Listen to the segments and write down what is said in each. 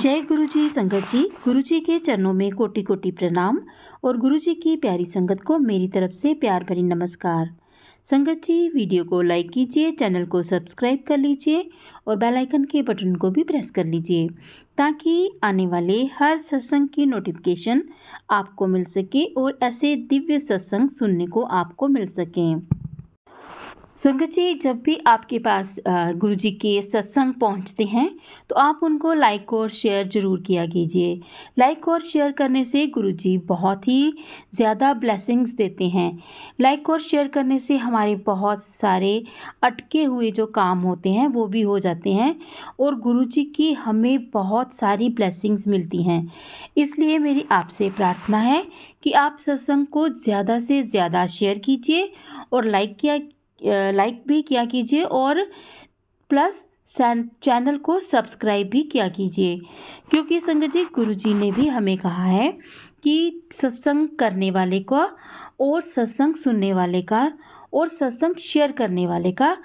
जय गुरु जी। संगत जी, गुरु जी के चरणों में कोटि कोटि प्रणाम और गुरु जी की प्यारी संगत को मेरी तरफ से प्यार भरी नमस्कार। संगत जी, वीडियो को लाइक कीजिए, चैनल को सब्सक्राइब कर लीजिए और बेल आइकन के बटन को भी प्रेस कर लीजिए ताकि आने वाले हर सत्संग की नोटिफिकेशन आपको मिल सके और ऐसे दिव्य सत्संग सुनने को आपको मिल सकें। संगत जी, जब भी आपके पास गुरु जी के सत्संग पहुंचते हैं तो आप उनको लाइक और शेयर ज़रूर किया कीजिए। लाइक और शेयर करने से गुरु जी बहुत ही ज़्यादा ब्लेसिंग्स देते हैं। लाइक और शेयर करने से हमारे बहुत सारे अटके हुए जो काम होते हैं वो भी हो जाते हैं और गुरु जी की हमें बहुत सारी ब्लेसिंग्स मिलती हैं। इसलिए मेरी आपसे प्रार्थना है कि आप सत्संग को ज़्यादा से ज़्यादा शेयर कीजिए और लाइक भी किया कीजिए और प्लस चैनल को सब्सक्राइब भी किया कीजिए, क्योंकि संगत जी, गुरु जी ने भी हमें कहा है कि सत्संग करने वाले का और सत्संग सुनने वाले का और सत्संग शेयर करने वाले का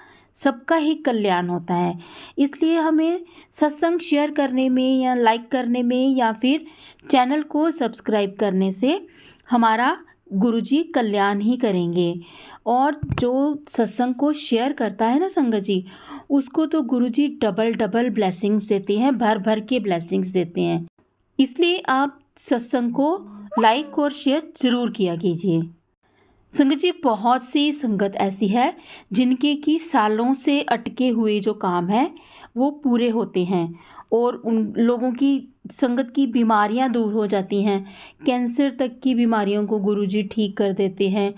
सबका ही कल्याण होता है। इसलिए हमें सत्संग शेयर करने में या लाइक करने में या फिर चैनल को सब्सक्राइब करने से हमारा गुरुजी कल्याण ही करेंगे। और जो सत्संग को शेयर करता है ना संगत जी, उसको तो गुरुजी डबल ब्लेसिंग्स देते हैं, भर भर के ब्लेसिंग्स देते हैं। इसलिए आप सत्संग को लाइक और शेयर ज़रूर किया कीजिए। संगत जी, बहुत सी संगत ऐसी है जिनके की सालों से अटके हुए जो काम है वो पूरे होते हैं और उन लोगों की संगत की बीमारियां दूर हो जाती हैं। कैंसर तक की बीमारियों को गुरुजी ठीक कर देते हैं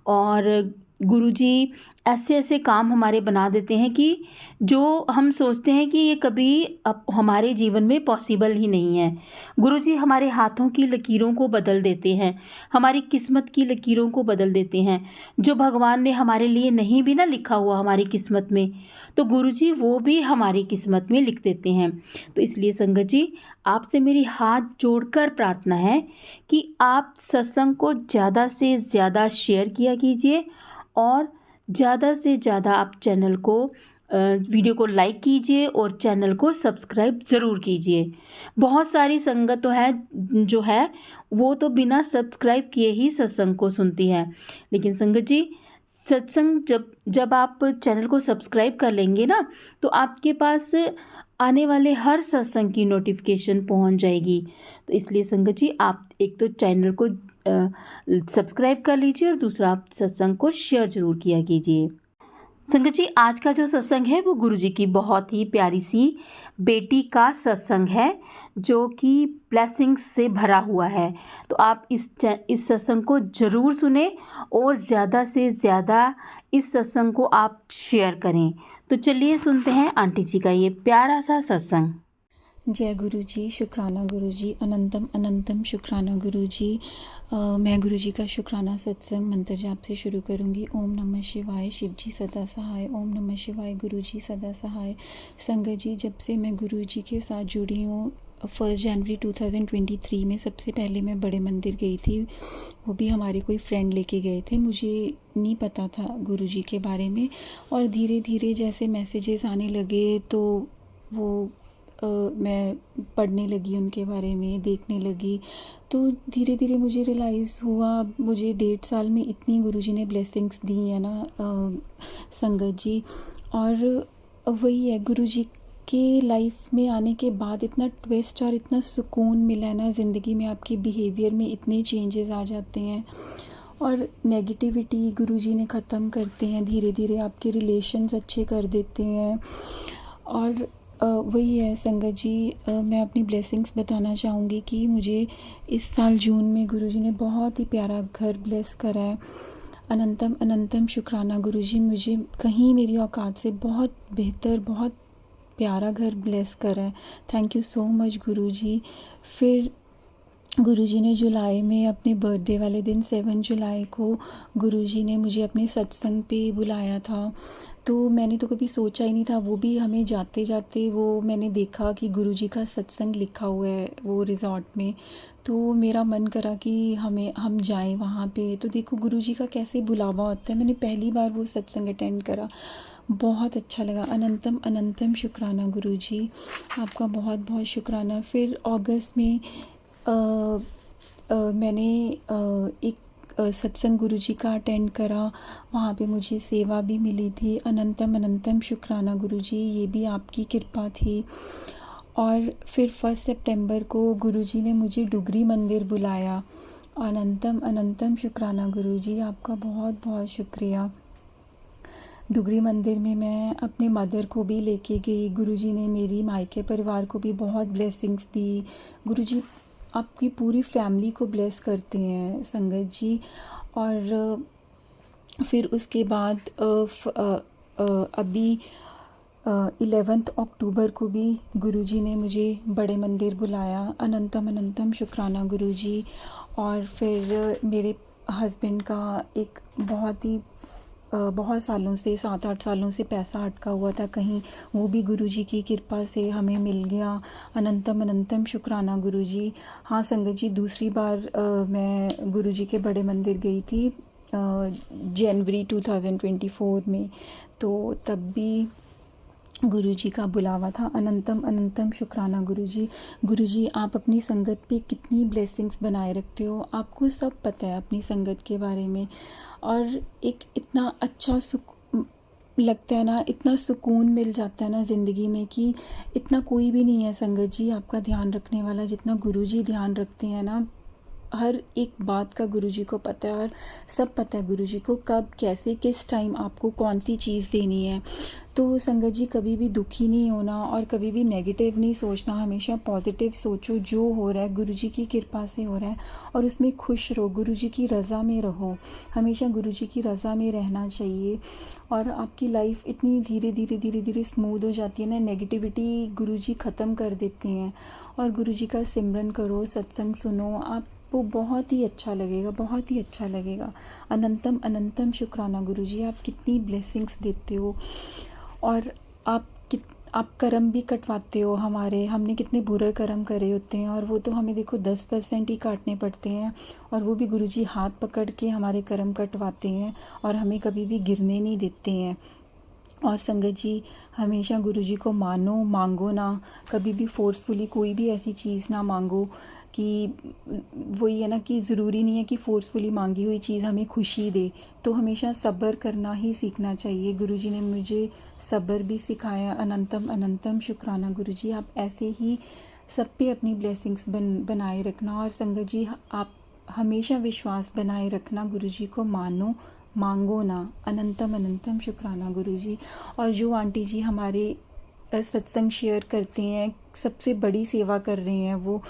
और गुरुजी ऐसे ऐसे काम हमारे बना देते हैं कि जो हम सोचते हैं कि ये कभी अब हमारे जीवन में पॉसिबल ही नहीं है। गुरुजी हमारे हाथों की लकीरों को बदल देते हैं, हमारी किस्मत की लकीरों को बदल देते हैं। जो भगवान ने हमारे लिए नहीं भी ना लिखा हुआ हमारी किस्मत में, तो गुरुजी वो भी हमारी किस्मत में लिख देते हैं। तो इसलिए संगत जी, आपसे मेरी हाथ जोड़कर प्रार्थना है कि आप सत्संग को ज़्यादा से ज़्यादा शेयर किया कीजिए और ज़्यादा से ज़्यादा आप चैनल को वीडियो को लाइक कीजिए और चैनल को सब्सक्राइब ज़रूर कीजिए। बहुत सारी संगत तो है जो है वो तो बिना सब्सक्राइब किए ही सत्संग को सुनती है, लेकिन संगत जी, सत्संग जब आप चैनल को सब्सक्राइब कर लेंगे ना तो आपके पास आने वाले हर सत्संग की नोटिफिकेशन पहुंच जाएगी। तो इसलिए संगत जी, आप एक तो चैनल को सब्सक्राइब कर लीजिए और दूसरा आप सत्संग को शेयर ज़रूर किया कीजिए। संगत जी, आज का जो सत्संग है वो गुरु जी की बहुत ही प्यारी सी बेटी का सत्संग है जो कि ब्लेसिंग्स से भरा हुआ है। तो आप इस सत्संग को ज़रूर सुने और ज़्यादा से ज़्यादा इस सत्संग को आप शेयर करें। तो चलिए सुनते हैं आंटी जी का ये प्यारा सा सत्संग। जय गुरु जी, शुक्राना गुरु जी, अनंतम अनंतम शुक्राना गुरु जी। मैं गुरु जी का शुक्राना सत्संग मंत्र जाप से शुरू करूंगी। ओम नमः शिवाय, शिव जी सदा सहाय। ओम नमः शिवाय, गुरु जी सदा सहाय। संगत जी, जब से मैं गुरु जी के साथ जुड़ी हूँ 1 जनवरी 2023 में सबसे पहले मैं बड़े मंदिर गई थी। वो भी हमारे कोई फ्रेंड लेके गए थे, मुझे नहीं पता था गुरु जी के बारे में। और धीरे धीरे जैसे मैसेजेस आने लगे तो वो मैं पढ़ने लगी, उनके बारे में देखने लगी। तो धीरे धीरे मुझे रियलाइज़ हुआ, मुझे 1.5 साल में इतनी गुरुजी ने ब्लेसिंग्स दी है ना संगत जी। और वही है, गुरुजी के लाइफ में आने के बाद इतना ट्विस्ट और इतना सुकून मिला है ना ज़िंदगी में। आपके बिहेवियर में इतने चेंजेस आ जाते हैं और नेगेटिविटी गुरुजी ने ख़त्म करते हैं। धीरे धीरे आपके रिलेशन्स अच्छे कर देते हैं। और वही है संगत जी, मैं अपनी ब्लेसिंग्स बताना चाहूँगी कि मुझे इस साल जून में गुरुजी ने बहुत ही प्यारा घर ब्लेस करा है। अनंतम अनंतम शुक्राना गुरुजी, मुझे कहीं मेरी औकात से बहुत बेहतर, बहुत प्यारा घर ब्लेस करा है। थैंक यू सो मच गुरुजी। फिर गुरुजी ने जुलाई में अपने बर्थडे वाले दिन 7 जुलाई को गुरुजी ने मुझे अपने सत्संग पे बुलाया था। तो मैंने तो कभी सोचा ही नहीं था, वो भी हमें जाते जाते वो मैंने देखा कि गुरुजी का सत्संग लिखा हुआ है वो रिज़ॉर्ट में। तो मेरा मन करा कि हम जाएं वहाँ पे। तो देखो गुरुजी का कैसे बुलावा होता है। मैंने पहली बार वो सत्संग अटेंड करा, बहुत अच्छा लगा। अनंतम अनंतम शुक्राना गुरुजी, आपका बहुत बहुत शुक्राना। फिर अगस्त में मैंने एक सत्संग गुरुजी का अटेंड करा, वहाँ पे मुझे सेवा भी मिली थी। अनंतम अनंतम शुक्राना गुरुजी, ये भी आपकी कृपा थी। और फिर 1 सितंबर को गुरुजी ने मुझे डुगरी मंदिर बुलाया। अनंतम अनंतम शुक्राना गुरुजी, आपका बहुत बहुत शुक्रिया। डुगरी मंदिर में मैं अपने मदर को भी लेके गई। गुरुजी ने मेरी मायके परिवार को भी बहुत ब्लेसिंग्स दी। गुरुजी आपकी पूरी फैमिली को ब्लेस करते हैं संगत जी। और फिर उसके बाद अभी 11 अक्टूबर को भी गुरुजी ने मुझे बड़े मंदिर बुलाया। अनंतम अनंतम शुक्राना गुरुजी। और फिर मेरे हस्बैंड का एक बहुत सालों से 7-8 सालों से पैसा अटका हुआ था कहीं, वो भी गुरुजी की कृपा से हमें मिल गया। अनंतम अनंतम शुक्राना गुरुजी। हाँ संगत जी, दूसरी बार मैं गुरुजी के बड़े मंदिर गई थी जनवरी 2024 में, तो तब भी गुरुजी का बुलावा था। अनंतम अनंतम शुक्राना गुरुजी। गुरुजी आप अपनी संगत पे कितनी ब्लेसिंग्स बनाए रखते हो, आपको सब पता है अपनी संगत के बारे में। और एक इतना अच्छा लगता है ना, इतना सुकून मिल जाता है ना ज़िंदगी में कि इतना कोई भी नहीं है संगत जी आपका ध्यान रखने वाला जितना गुरुजी ध्यान रखते हैं ना। हर एक बात का गुरुजी को पता है और सब पता है गुरुजी को कब कैसे किस टाइम आपको कौन सी चीज़ देनी है। तो संगत जी कभी भी दुखी नहीं होना और कभी भी नेगेटिव नहीं सोचना, हमेशा पॉजिटिव सोचो। जो हो रहा है गुरुजी की कृपा से हो रहा है और उसमें खुश रहो, गुरुजी की रज़ा में रहो। हमेशा गुरुजी की रज़ा में रहना चाहिए और आपकी लाइफ इतनी धीरे धीरे स्मूथ हो जाती है ना। नेगेटिविटी गुरुजी ख़त्म कर देते हैं। और गुरुजी का सिमरन करो, सत्संग सुनो, आपको बहुत ही अच्छा लगेगा, बहुत ही अच्छा लगेगा। अनंतम अनंतम शुक्राना गुरुजी, आप कितनी ब्लेसिंग्स देते हो। और आप कर्म भी कटवाते हो हमारे, हमने कितने बुरे कर्म करे होते हैं और वो तो हमें देखो 10% ही काटने पड़ते हैं और वो भी गुरुजी हाथ पकड़ के हमारे कर्म कटवाते हैं और हमें कभी भी गिरने नहीं देते हैं। और संगत जी हमेशा गुरुजी को मानो, मांगो ना, कभी भी फोर्सफुली कोई भी ऐसी चीज़ ना मांगो कि वही है ना कि ज़रूरी नहीं है कि फ़ोर्सफुली मांगी हुई चीज़ हमें खुशी दे। तो हमेशा सब्र करना ही सीखना चाहिए। गुरुजी ने मुझे सब्र भी सिखाया। अनंतम अनंतम शुक्राना गुरुजी, आप ऐसे ही सब पे अपनी ब्लेसिंग्स बनाए रखना। और संगत जी आप हमेशा विश्वास बनाए रखना, गुरुजी को मानो, मांगो ना। अनंतम अनंतम शुक्राना गुरुजी। और जो आंटी जी हमारे सत्संग शेयर करते हैं, सबसे बड़ी सेवा कर रहे हैं, वो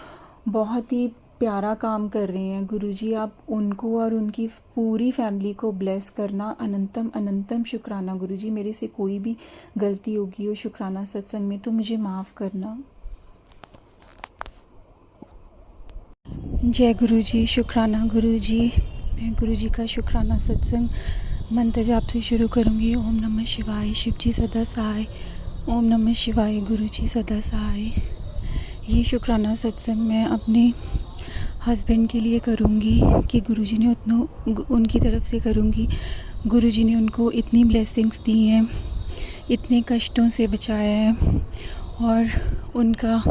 बहुत ही प्यारा काम कर रहे हैं। गुरुजी आप उनको और उनकी पूरी फैमिली को ब्लेस करना। अनंतम अनंतम शुक्राना गुरुजी। मेरे से कोई भी गलती होगी हो शुक्राना सत्संग में तो मुझे माफ़ करना। जय गुरुजी, शुक्राना गुरुजी। मैं गुरुजी का शुक्राना सत्संग मंत्र जाप से शुरू करूँगी। ओम नमः शिवाय, शिव जी सदा सहाय। ओम नमः शिवाय, गुरुजी सदा सहाय। ये शुक्राना सत्संग मैं अपने हस्बैंड के लिए करूँगी कि गुरुजी ने उनकी तरफ से करूँगी। गुरुजी ने उनको इतनी ब्लेसिंग्स दी हैं, इतने कष्टों से बचाया है और उनका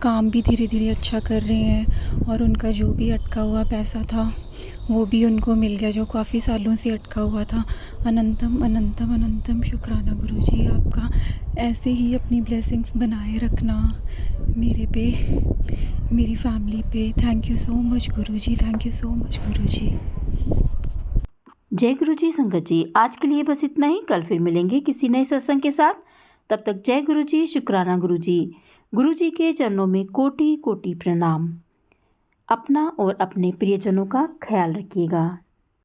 काम भी धीरे धीरे अच्छा कर रहे हैं। और उनका जो भी अटका हुआ पैसा था वो भी उनको मिल गया, जो काफ़ी सालों से अटका हुआ था। अनंतम अनंतम अनंतम शुक्राना गुरुजी, आपका ऐसे ही अपनी ब्लेसिंग्स बनाए रखना मेरे पे, मेरी फैमिली पे। Thank you so much Guruji, thank you so much Guruji. जय गुरुजी। संगत जी आज के लिए बस इतना ही। कल फिर मिलेंगे किसी नए सत्संग के साथ। तब तक जय गुरुजी, शुक्राना गुरुजी। गुरुजी के चरणों में कोटि कोटि प्रणाम। अपना और अपने प्रियजनों का ख्याल रखिएगा।